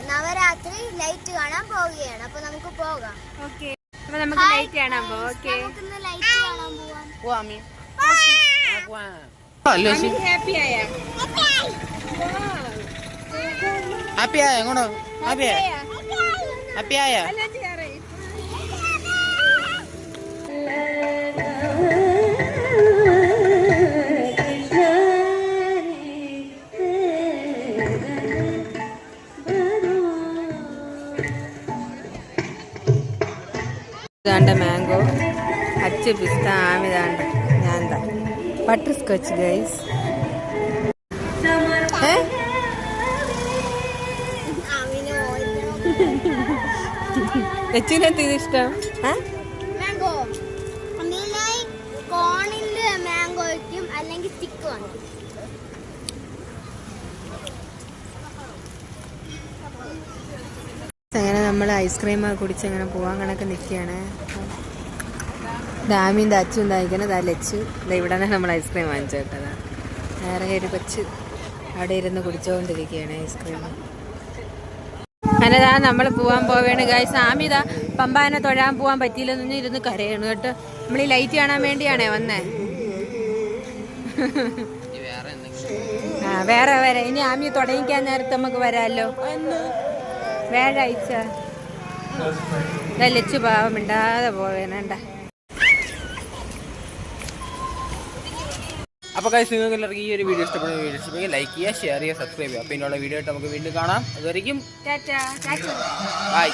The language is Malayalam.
നവരാത്രി ലൈറ്റ് കാണാൻ പോവുകയാണ്. അപ്പൊ നമുക്ക് പോകാം. ഓക്കേ, അപ്പൊ നമുക്ക് ലൈറ്റ് കാണാൻ പോവാം. ഓക്കേ, നമുക്കിന്ന് ലൈറ്റ് കാണാൻ പോവാം. പോവാമി. ഹാപ്പി ആയാ? ഹാപ്പി ആയ എങ്ങോട്ടോ? ഹാപ്പി ആയ? ഹാപ്പി ആയ? ഇതാണ്ട മാംഗോ, അച്ച് പിസ്ത, ആമിതാണ്ട് ഞാൻ ബട്ടർ സ്കോച്ച് ഗൈസ്. ലച്ചുവിനെന്ത് ഇഷ്ടം? മാംഗോ കോണിന്റെ മാംഗോയ്ക്കും അല്ലെങ്കിൽ സ്റ്റിക്ക് വേണം. അങ്ങനെ നമ്മൾ ഐസ്ക്രീം കുടിച്ച് അങ്ങനെ പോവാൻ കണക്ക് നിൽക്കുകയാണ്. ഡാമിൻ്റെ അച്ചും ഉണ്ടായിരിക്കുന്നത് ആ ലച്ചു. ഇവിടെ നിന്ന് നമ്മൾ ഐസ്ക്രീം വാങ്ങിച്ചു കേട്ടതാ. വേറെ ഒരു കൊച്ച് അവിടെ ഇരുന്ന് കുടിച്ചുകൊണ്ടിരിക്കുകയാണ് ഐസ്ക്രീം. അങ്ങനെതാ നമ്മൾ പോവേണ് ഗൈസ്. ആമിതാ പമ്പാനെ തൊഴാൻ പോകാൻ പറ്റിയില്ലെന്ന് ഇരുന്ന് കരയാണ് കേട്ടോ. നമ്മൾ ഈ ലൈറ്റ് കാണാൻ വേണ്ടിയാണേ വന്നേ. വേറെ വരാം. ഇനി ആമി തുടങ്ങിക്കാൻ നേരത്തെ നമുക്ക് വരാമല്ലോ. വ്യാഴാഴ്ച ലച്ചു പാവം മിണ്ടാതെ പോവേണ്ട. അപ്പോൾ ഗൈസ്, നിങ്ങൾക്ക് എല്ലാവർക്കും ഈ ഒരു വീഡിയോ ഇഷ്ടപ്പെടുമെങ്കിൽ ലൈക്ക് ചെയ്യുക, ഷെയർ ചെയ്യുക, സബ്സ്ക്രൈബ് ചെയ്യുക. പിന്നെയുള്ള വീഡിയോ ആയിട്ട് നമുക്ക് വീണ്ടും കാണാം. അതുവരെയും ടാറ്റാ. ബൈ.